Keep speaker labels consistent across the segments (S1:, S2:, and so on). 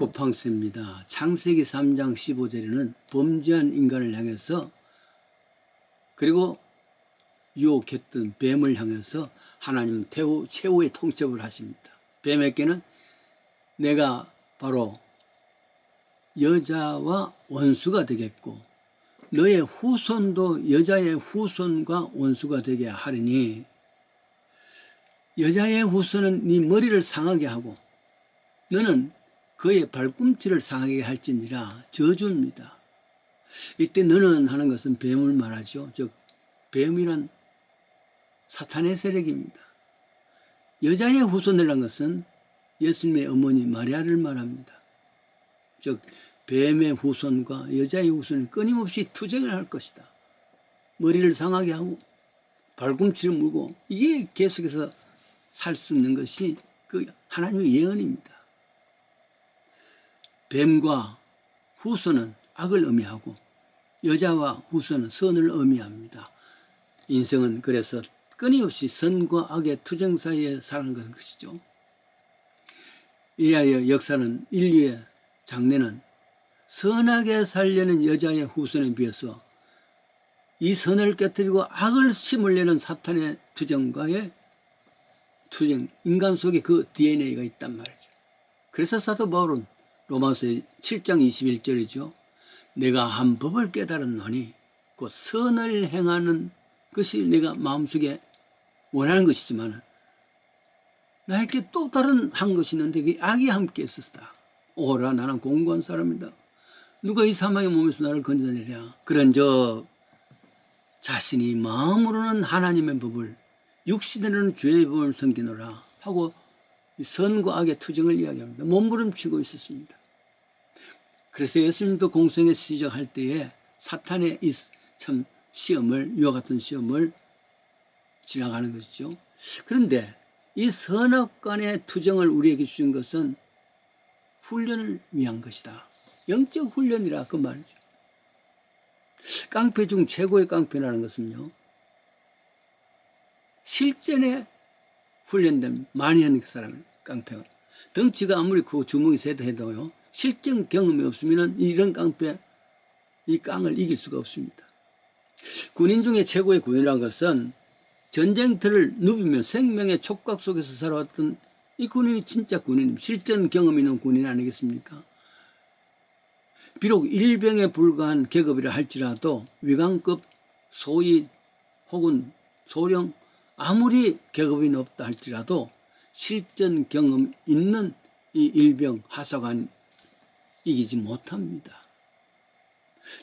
S1: 고팡세입니다. 창세기 3장 15절에는 범죄한 인간을 향해서 그리고 유혹했던 뱀을 향해서 하나님은 최후의 통첩을 하십니다. 뱀에게는 내가 바로 여자와 원수가 되겠고 너의 후손도 여자의 후손과 원수가 되게 하리니 여자의 후손은 네 머리를 상하게 하고 너는 그의 발꿈치를 상하게 할지니라 저주입니다. 이때 너는 하는 것은 뱀을 말하죠. 즉 뱀이란 사탄의 세력입니다. 여자의 후손이라는 것은 예수님의 어머니 마리아를 말합니다. 즉 뱀의 후손과 여자의 후손이 끊임없이 투쟁을 할 것이다. 머리를 상하게 하고 발꿈치를 물고 이게 계속해서 살 수 있는 것이 그 하나님의 예언입니다. 뱀과 후손은 악을 의미하고 여자와 후손은 선을 의미합니다. 인생은 그래서 끊임없이 선과 악의 투쟁 사이에 사는 것이죠. 이하여 역사는 인류의 장래는 선하게 살려는 여자의 후손에 비해서 이 선을 깨뜨리고 악을 심으려는 사탄의 투쟁과의 투쟁, 인간 속에 그 DNA가 있단 말이죠. 그래서 사도 바울은 로마서 7장 21절이죠. 내가 한 법을 깨달았노니 곧 선을 행하는 것이 내가 마음속에 원하는 것이지만 나에게 또 다른 한 것이 있는데 그 악이 함께 있었다. 오라 나는 공고한 사람이다. 누가 이 사망의 몸에서 나를 건져내랴. 그런즉 자신이 마음으로는 하나님의 법을 육신으로는 죄의 법을 섬기노라 하고 선과 악의 투쟁을 이야기합니다. 몸부림치고 있었습니다. 그래서 예수님도 공생의 시작할 때에 사탄의 이 참 시험을 이와 같은 시험을 지나가는 것이죠. 그런데 이 선악 간의 투쟁을 우리에게 주신 것은 훈련을 위한 것이다. 영적 훈련이라 그 말이죠. 깡패 중 최고의 깡패라는 것은요. 실전에 훈련된 많이 한 사람은 깡패가 덩치가 아무리 크고 주먹이 세다 해도요. 실전 경험이 없으면 이런 깡패 이 깡을 이길 수가 없습니다. 군인 중에 최고의 군인이라는 것은 전쟁터를 누비며 생명의 촉각 속에서 살아왔던 이 군인이 진짜 군인입니다. 실전 경험이 있는 군인 아니겠습니까? 비록 일병에 불과한 계급이라 할지라도 위관급 소위 혹은 소령 아무리 계급이 높다 할지라도 실전 경험 있는 이 일병 하사관 이기지 못합니다.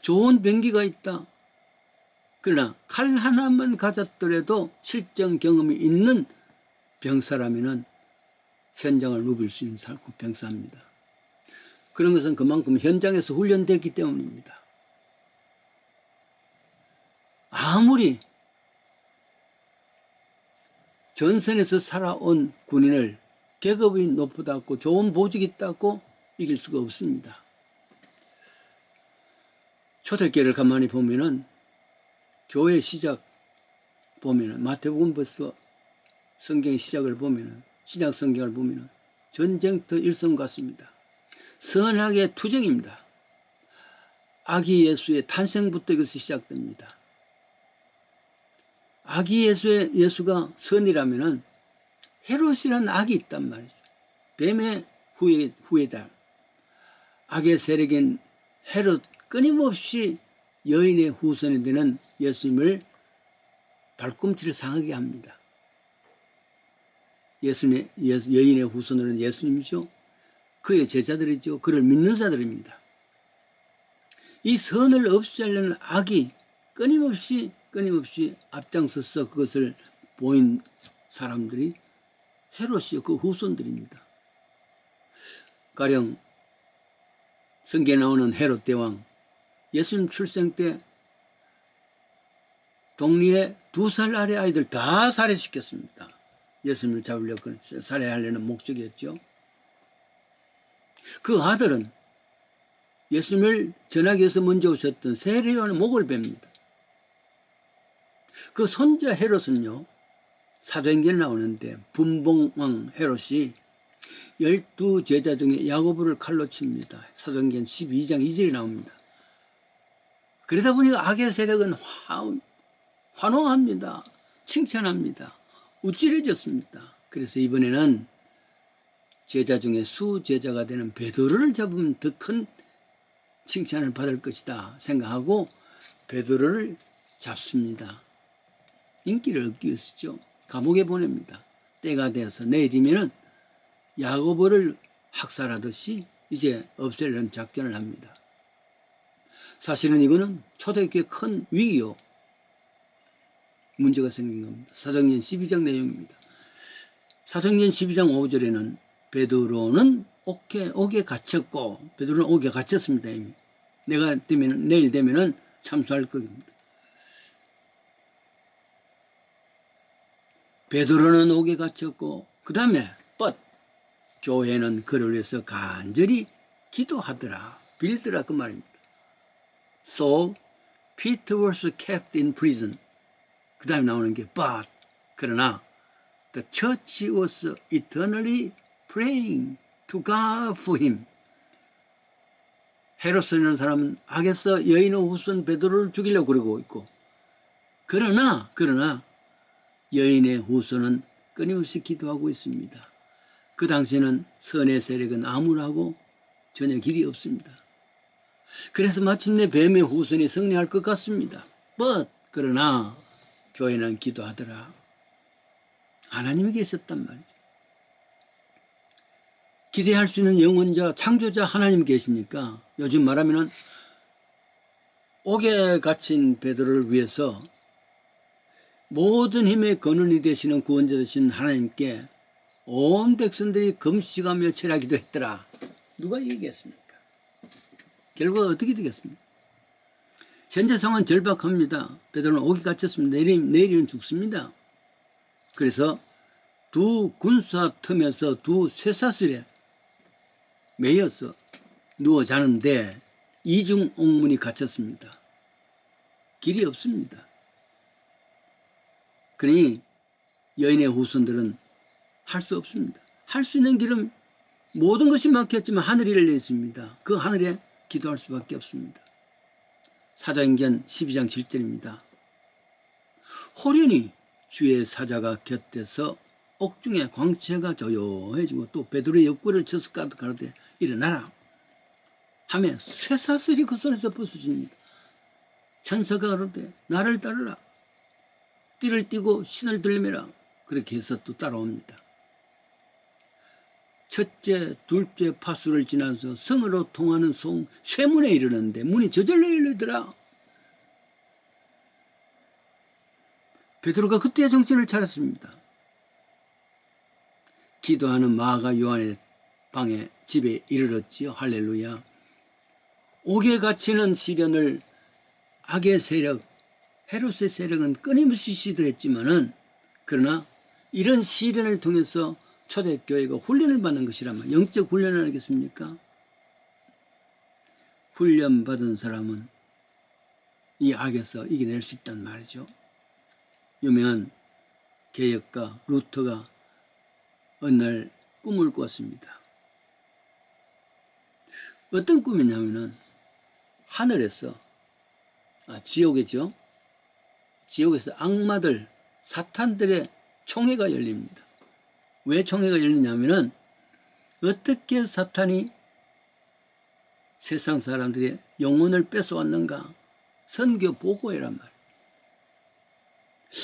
S1: 좋은 병기가 있다. 그러나 칼 하나만 가졌더라도 실전 경험이 있는 병사라면 현장을 누빌 수 있는 살구 병사입니다. 그런 것은 그만큼 현장에서 훈련됐기 때문입니다. 아무리 전선에서 살아온 군인을 계급이 높다고 좋은 보직이 있다고 이길 수가 없습니다. 초대교회를 가만히 보면은 교회 시작 보면은 마태복음부터 성경의 시작을 보면은 신약 성경을 보면은 전쟁터 일성 같습니다. 선악의 투쟁입니다. 아기 예수의 탄생부터 이것이 시작됩니다. 아기 예수가 선이라면은 헤롯이라는 악이 있단 말이죠. 뱀의 후예자. 악의 세력인 헤롯 끊임없이 여인의 후손이 되는 예수님을 발꿈치를 상하게 합니다. 여인의 후손으로는 예수님이죠. 그의 제자들이죠. 그를 믿는 자들입니다. 이 선을 없애려는 악이 끊임없이 앞장서서 그것을 보인 사람들이 헤롯이요 그 후손들입니다. 가령 성경에 나오는 헤롯 대왕 예수님 출생 때 동리에 2살 아래 아이들 다 살해시켰습니다. 예수님을 잡으려고 살해하려는 목적이었죠. 그 아들은 예수님을 전하기 위해서 먼저 오셨던 세례요한의 목을 뺍니다. 그 손자 헤롯은요. 사도행전에 나오는데 분봉왕 헤롯이 12 제자 중에 야고보를 칼로 칩니다. 사도행전 12장 2절에 나옵니다. 그러다 보니까 악의 세력은 환호합니다. 칭찬합니다. 우쭐해졌습니다. 그래서 이번에는 제자 중에 수제자가 되는 베드로를 잡으면 더 큰 칭찬을 받을 것이다 생각하고 베드로를 잡습니다. 인기를 얻기 위해서죠. 감옥에 보냅니다. 때가 되어서 내일이면은 야고보를 학살하듯이 이제 없애려는 작전을 합니다. 사실은 이거는 초대교회의 큰 위기요. 문제가 생긴 겁니다. 사도행전 12장 내용입니다. 사도행전 12장 5절에는 베드로는 옥에 갇혔고, 베드로는 옥에 갇혔습니다. 이미. 내일 되면은 참수할 겁니다. 베드로는 옥에 갇혔고, 그 다음에 교회는 그를 위해서 간절히 기도하더라. 빌더라 그 말입니다. So Peter was kept in prison. 그 다음에 나오는 게 그러나 the church was eternally praying to God for him. 헤롯이라는 사람은 악에서 여인의 후손 베드로를 죽이려고 그러고 있고, 그러나 여인의 후손은 끊임없이 기도하고 있습니다. 그 당시에는 선의 세력은 암울하고 전혀 길이 없습니다. 그래서 마침내 뱀의 후손이 승리할 것 같습니다. 그러나 교회는 기도하더라. 하나님이 계셨단 말이죠. 기대할 수 있는 영원자, 창조자 하나님 계시니까 요즘 말하면은 옥에 갇힌 베드로를 위해서 모든 힘의 근원이 되시는 구원자 되신 하나님께 온 백성들이 금식하며 철하기도 했더라. 누가 얘기했습니까? 결과가 어떻게 되겠습니까? 현재 상황은 절박합니다. 베드로는 옥에 갇혔습니다. 내일은 죽습니다. 그래서 두 군사 틈에서 두 쇠사슬에 매여서 누워 자는데 이중 옥문이 갇혔습니다. 길이 없습니다. 그러니 여인의 후손들은 할 수 없습니다. 할 수 있는 길은 모든 것이 막혔지만 하늘이 열려 있습니다. 그 하늘에 기도할 수밖에 없습니다. 사도행전 12장 7절입니다. 호련히 주의 사자가 곁에서 옥중에 광채가 조용해지고 또 베드로의 옆구리를 쳐서 가르되 일어나라 하며 쇠사슬이 그 손에서 부서집니다. 천사가 가르되 나를 따르라. 띠를 띠고 신을 들매라. 그렇게 해서 또 따라옵니다. 첫째, 둘째 파수를 지나서 성으로 통하는 쇠문에 이르는데 문이 저절로 열리더라. 베드로가 그때 정신을 차렸습니다. 기도하는 마가 요한의 집에 이르렀지요. 할렐루야. 옥에 갇히는 시련을 악의 세력, 헤롯의 세력은 끊임없이 시도했지만은 그러나 이런 시련을 통해서 초대교회가 훈련을 받는 것이라면 영적 훈련을 하겠습니까? 훈련받은 사람은 이 악에서 이겨낼 수 있단 말이죠. 유명한 개혁가 루터가 어느 날 꿈을 꿨습니다. 어떤 꿈이냐면은 하늘에서 지옥이죠. 지옥에서 악마들, 사탄들의 총회가 열립니다. 왜 총회가 열리냐면은 어떻게 사탄이 세상 사람들의 영혼을 뺏어왔는가 선교 보고회란 말이에요.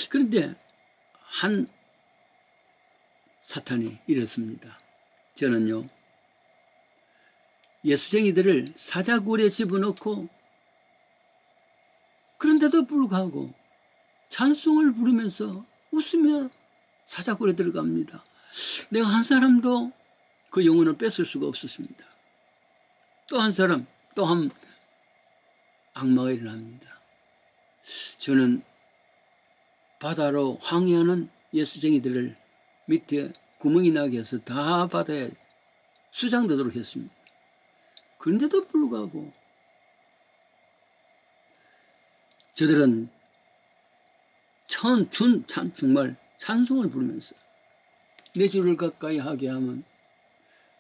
S1: 그런데 한 사탄이 이렇습니다. 저는요 예수쟁이들을 사자굴에 집어넣고 그런데도 불구하고 찬송을 부르면서 웃으며 사자굴에 들어갑니다. 내가 한 사람도 그 영혼을 뺏을 수가 없었습니다. 또 한 사람, 또 한 악마가 일어납니다. 저는 바다로 항해하는 예수쟁이들을 밑에 구멍이 나게 해서 다 바다에 수장되도록 했습니다. 그런데도 불구하고 저들은 정말 찬송을 부르면서 내 주를 가까이 하게 하면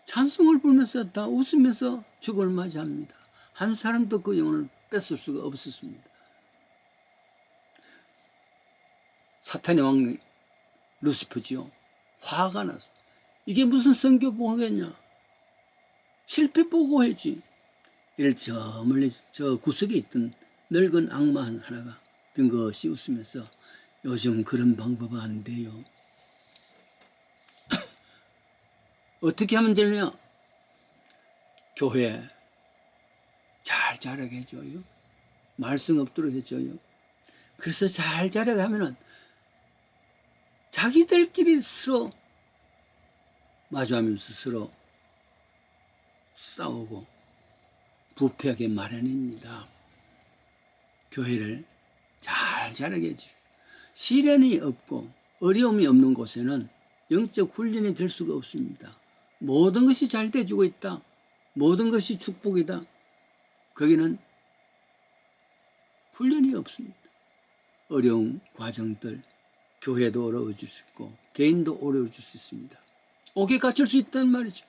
S1: 찬송을 부르면서 다 웃으면서 죽음을 맞이합니다. 한 사람도 그 영혼을 뺏을 수가 없었습니다. 사탄의 왕 루시퍼지요. 화가 나서 이게 무슨 선교보고겠냐, 실패 보고회지. 이를 저 멀리 저 구석에 있던 늙은 악마 하나가 빙긋이 웃으면서 요즘 그런 방법은 안 돼요. 어떻게 하면 되느냐? 교회 잘 자라게 해줘요. 말씀 없도록 해줘요. 그래서 잘 자라게 하면은 자기들끼리 서로 마주하면서 서로 싸우고 부패하게 마련입니다. 교회를 잘 자라게 해주고, 시련이 없고 어려움이 없는 곳에는 영적 훈련이 될 수가 없습니다. 모든 것이 잘 돼주고 있다, 모든 것이 축복이다, 거기는 훈련이 없습니다. 어려운 과정들, 교회도 어려워질 수 있고 개인도 어려워질 수 있습니다. 옥에 갇힐 수 있단 말이죠.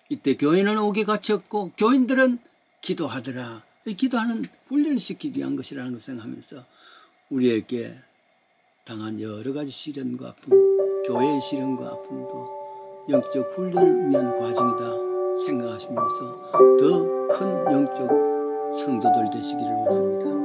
S1: 이때 교회는 옥에 갇혔고 교인들은 기도하더라. 기도하는 훈련을 시키기 위한 것이라는 것을 생각하면서 우리에게 당한 여러 가지 시련과 아픔, 교회의 시련과 아픔도 영적 훈련을 위한 과정이다 생각하시면서 더 큰 영적 성도들 되시기를 원합니다.